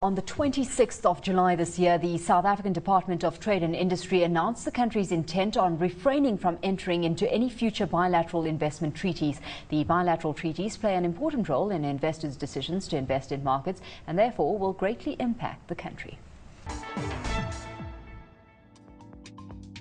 On the 26th of July this year, the South African Department of Trade and Industry announced the country's intent on refraining from entering into any future bilateral investment treaties. The bilateral treaties play an important role in investors' decisions to invest in markets and therefore will greatly impact the country.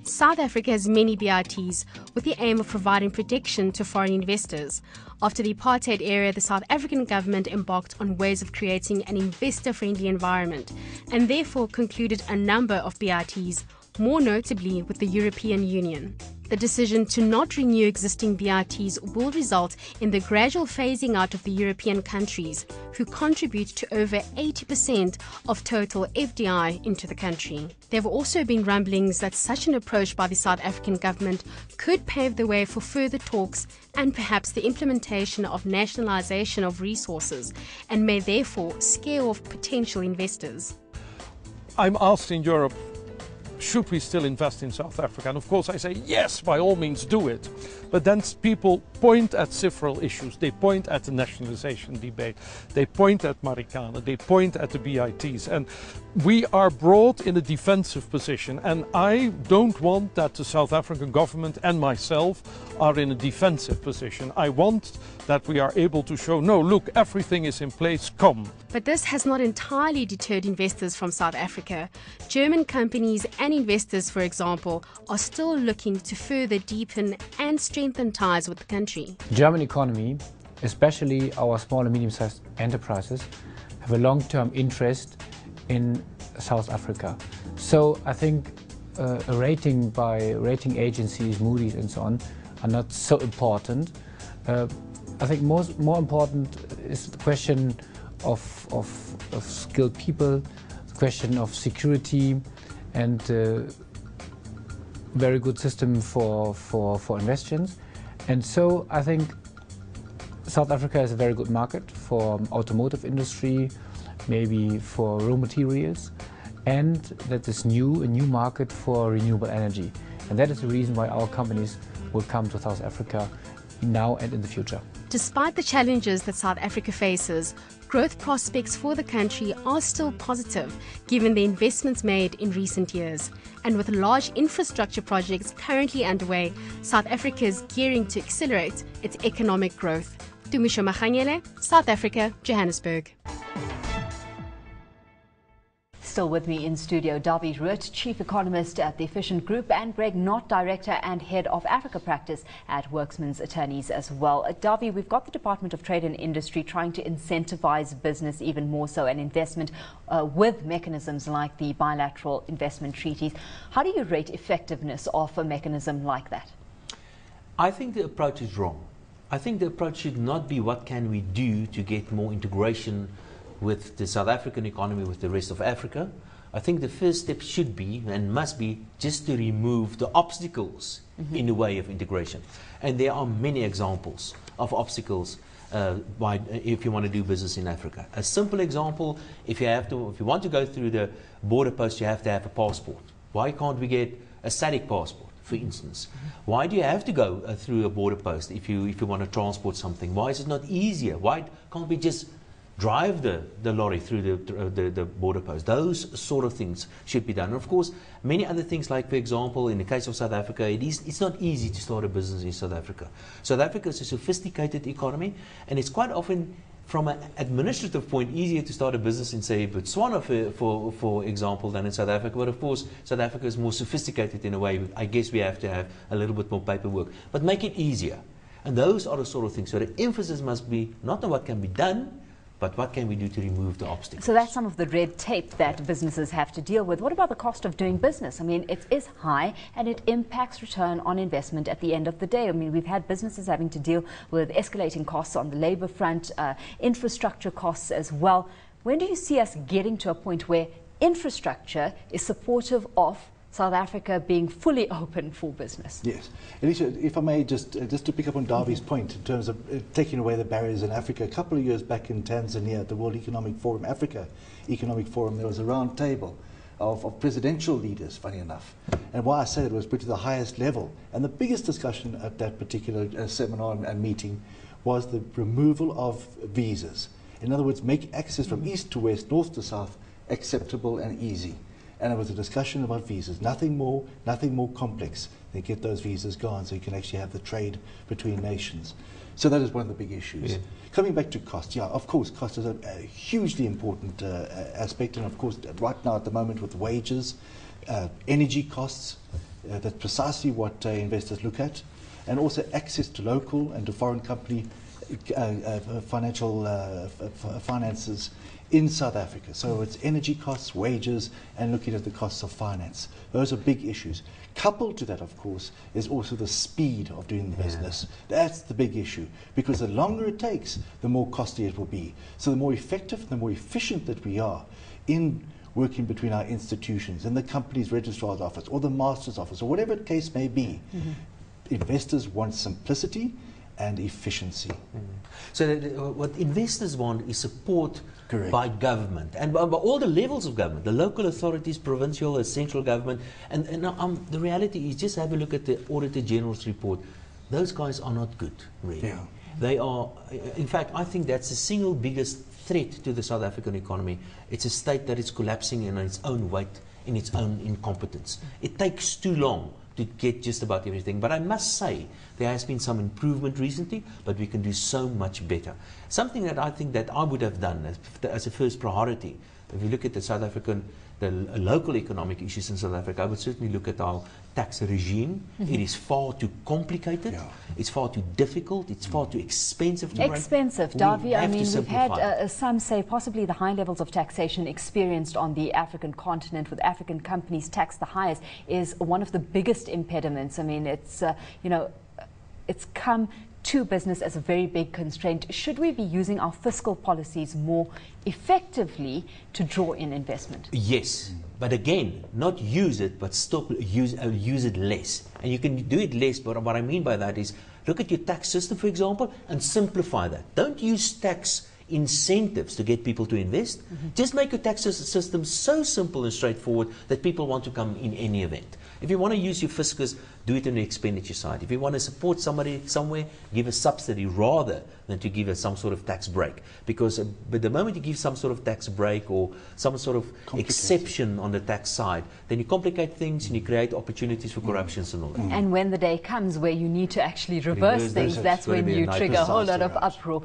South Africa has many BITs with the aim of providing protection to foreign investors. After the apartheid era, the South African government embarked on ways of creating an investor-friendly environment and therefore concluded a number of BITs, more notably with the European Union. The decision to not renew existing BITs will result in the gradual phasing out of the European countries, who contribute to over 80% of total FDI into the country. There have also been rumblings that such an approach by the South African government could pave the way for further talks and perhaps the implementation of nationalisation of resources, and may therefore scare off potential investors. I'm asked in Europe, should we still invest in South Africa? And of course I say, yes, by all means do it. But then people point at several issues. They point at the nationalization debate. They point at Marikana. They point at the BITs. And we are brought in a defensive position. And I don't want that the South African government and myself are in a defensive position. I want that we are able to show, no, look, everything is in place, come. But this has not entirely deterred investors from South Africa. German companies and investors, for example, are still looking to further deepen and strengthen ties with the country. The German economy, especially our small and medium-sized enterprises, have a long-term interest in South Africa. So I think a rating by rating agencies, Moody's and so on, are not so important. I think more important is the question of skilled people, the question of security, and very good system for investments. And so I think South Africa is a very good market for automotive industry, maybe for raw materials, and that is a new market for renewable energy. And that is the reason why our companies will come to South Africa now and in the future. Despite the challenges that South Africa faces, growth prospects for the country are still positive, given the investments made in recent years. And with large infrastructure projects currently underway, South Africa is gearing to accelerate its economic growth. Tumisho Maganyele, South Africa, Johannesburg. Still with me in studio, Davi Root, Chief Economist at the Efficient Group, and Greg Knott, Director and Head of Africa Practice at Worksman's Attorneys as well. Davi, we've got the Department of Trade and Industry trying to incentivize business even more so and investment with mechanisms like the bilateral investment treaties. How do you rate effectiveness of a mechanism like that? I think the approach is wrong. I think the approach should not be what can we do to get more integration with the South African economy with the rest of Africa. I think the first step should be and must be just to remove the obstacles in the way of integration. And there are many examples of obstacles if you want to do business in Africa. A simple example, if you want to go through the border post, you have to have a passport. Why can't we get a static passport, for instance? Why do you have to go through a border post if you want to transport something? Why is it not easier? Why can't we just drive the lorry through the border post? Those sort of things should be done. And of course, many other things, like, for example, in the case of South Africa, it's not easy to start a business in South Africa. South Africa is a sophisticated economy, and it's quite often, from an administrative point, easier to start a business in, say, Botswana, for example, than in South Africa. But of course, South Africa is more sophisticated in a way. I guess we have to have a little bit more paperwork. But make it easier. And those are the sort of things. So the emphasis must be not on what can be done, but what can we do to remove the obstacles? So that's some of the red tape that businesses have to deal with. What about the cost of doing business? I mean, it is high and it impacts return on investment at the end of the day. I mean, we've had businesses having to deal with escalating costs on the labor front, infrastructure costs as well. When do you see us getting to a point where infrastructure is supportive of South Africa being fully open for business? Yes. Alicia, if I may, just to pick up on Davi's point in terms of taking away the barriers in Africa. A couple of years back in Tanzania at the World Economic Forum, Africa Economic Forum, there was a round table of presidential leaders, funny enough. And why I say it was put to the highest level. And the biggest discussion at that particular seminar and meeting was the removal of visas. In other words, make access from east to west, north to south, acceptable and easy. And it was a discussion about visas, nothing more complex than get those visas gone so you can actually have the trade between nations. So that is one of the big issues. Yeah. Coming back to cost, yeah, of course, cost is a hugely important aspect, and of course, right now at the moment with wages, energy costs, that's precisely what investors look at, and also access to local and to foreign company finances in South Africa. So it's energy costs, wages, and looking at the costs of finance. Those are big issues. Coupled to that, of course, is also the speed of doing the business. That's the big issue, because the longer it takes, the more costly it will be. So the more effective, the more efficient that we are in working between our institutions, in the company's registrar's office, or the master's office, or whatever the case may be, investors want simplicity and efficiency. So what investors want is support by government, and by all the levels of government, the local authorities, provincial, central government, and the reality is, just have a look at the Auditor General's report. Those guys are not good, really. Yeah. They are, in fact, I think that's the single biggest threat to the South African economy. It's a state that is collapsing in its own weight, in its own incompetence. It takes too long to get just about everything. But I must say, there has been some improvement recently, but we can do so much better. Something that I think that I would have done as a first priority, if you look at the South African, the local economic issues in South Africa, I would certainly look at our tax regime. It is far too complicated, it's far too difficult, it's far too expensive to run. Expensive, Davy. I mean, we've had some say possibly the high levels of taxation experienced on the African continent, with African companies taxed the highest, is one of the biggest impediments. I mean, it's, you know, it's come to business as a very big constraint. Should we be using our fiscal policies more effectively to draw in investment? Yes, but again, not use it, but use it less. And you can do it less, but what I mean by that is, look at your tax system, for example, and simplify that. Don't use tax incentives to get people to invest. Just make your tax system so simple and straightforward that people want to come in any event. If you want to use your fiscus, do it on the expenditure side. If you want to support somebody somewhere, give a subsidy rather than to give us some sort of tax break. Because but the moment you give some sort of tax break or some sort of exception on the tax side, then you complicate things and you create opportunities for corruptions and all that. And when the day comes where you need to actually reverse things, that's when you trigger a whole lot of uproar.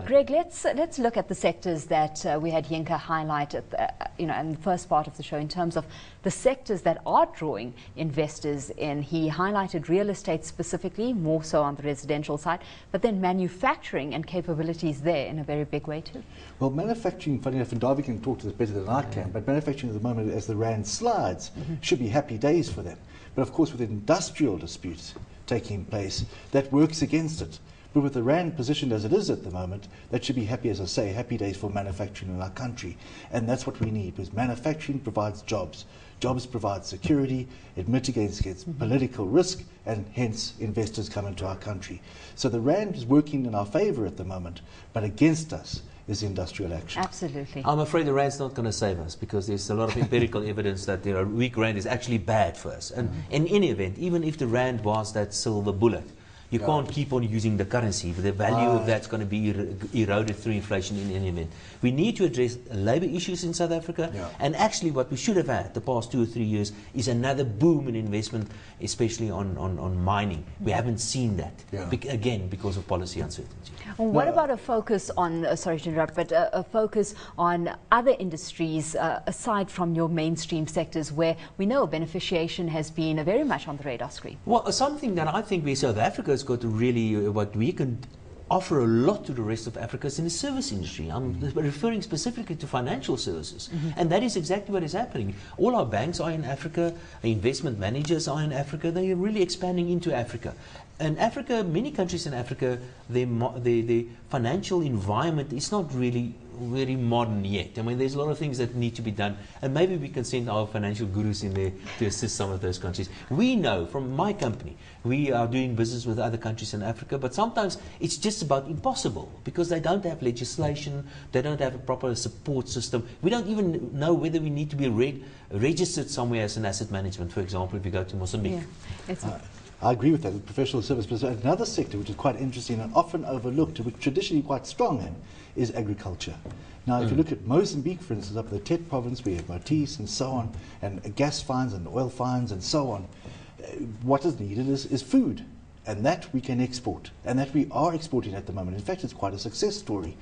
Greg, let's look at the sectors that we had Yinka highlight at in the first part of the show in terms of the sectors that are drawing investors in. He highlighted real estate specifically, more so on the residential side, but then manufacturing and capabilities there in a very big way too. Well, manufacturing, funny enough, and Davy can talk to this better than I can, but manufacturing at the moment, as the rand slides, should be happy days for them. But of course, with industrial disputes taking place, that works against it. But with the rand positioned as it is at the moment, that should be happy, as I say, happy days for manufacturing in our country. And that's what we need, because manufacturing provides jobs. Jobs provide security, it mitigates against political risk, and hence investors come into our country. So the rand is working in our favor at the moment, but against us is industrial action. Absolutely. I'm afraid the rand's not going to save us, because there's a lot of empirical evidence that a weak rand is actually bad for us. And in any event, even if the rand was that silver bullet, you can't keep on using the currency. The value of that's going to be eroded through inflation in any event. We need to address labour issues in South Africa. And actually what we should have had the past 2 or 3 years is another boom in investment, especially on mining. We haven't seen that, again, because of policy uncertainty. Well, what about a focus on, sorry to interrupt, but a focus on other industries aside from your mainstream sectors where we know beneficiation has been very much on the radar screen? Well, something that I think South Africa has got to really, what we can offer a lot to the rest of Africa is in the service industry. I'm referring specifically to financial services. And that is exactly what is happening. All our banks are in Africa, investment managers are in Africa, they are really expanding into Africa. And Africa, many countries in Africa, the financial environment is not really very modern yet. I mean, there's a lot of things that need to be done, and maybe we can send our financial gurus in there to assist some of those countries. We know from my company, we are doing business with other countries in Africa, but sometimes it's just about impossible because they don't have legislation, they don't have a proper support system. We don't even know whether we need to be registered somewhere as an asset management, for example, if you go to Mozambique. I agree with that, with professional service. But another sector which is quite interesting and often overlooked, which traditionally quite strong in, is agriculture. Now, if you look at Mozambique, for instance, up in the Tet province, we have Motis and so on, and gas finds and oil finds and so on. What is needed is food, and that we can export, and that we are exporting at the moment. In fact, it's quite a success story.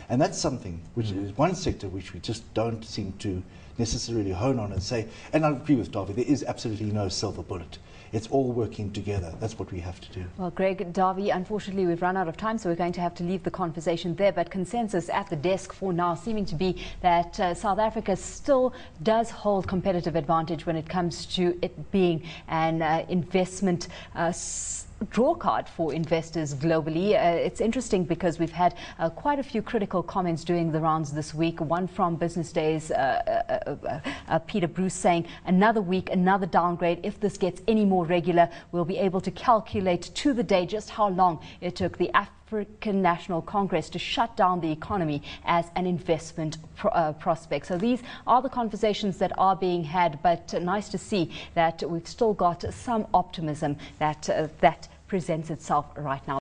And that's something which is one sector which we just don't seem to necessarily hone on and say, and I agree with Davy, there is absolutely no silver bullet. It's all working together. That's what we have to do. Well, Greg, Davy, unfortunately we've run out of time, so we're going to have to leave the conversation there. But consensus at the desk for now seeming to be that South Africa still does hold competitive advantage when it comes to it being an investment draw card for investors globally. It's interesting because we've had quite a few critical comments doing the rounds this week. One from Business Day's Peter Bruce saying, another week, another downgrade. If this gets any more regular, we'll be able to calculate to the day just how long it took the African National Congress to shut down the economy as an investment prospect. So these are the conversations that are being had, but nice to see that we've still got some optimism that that presents itself right now.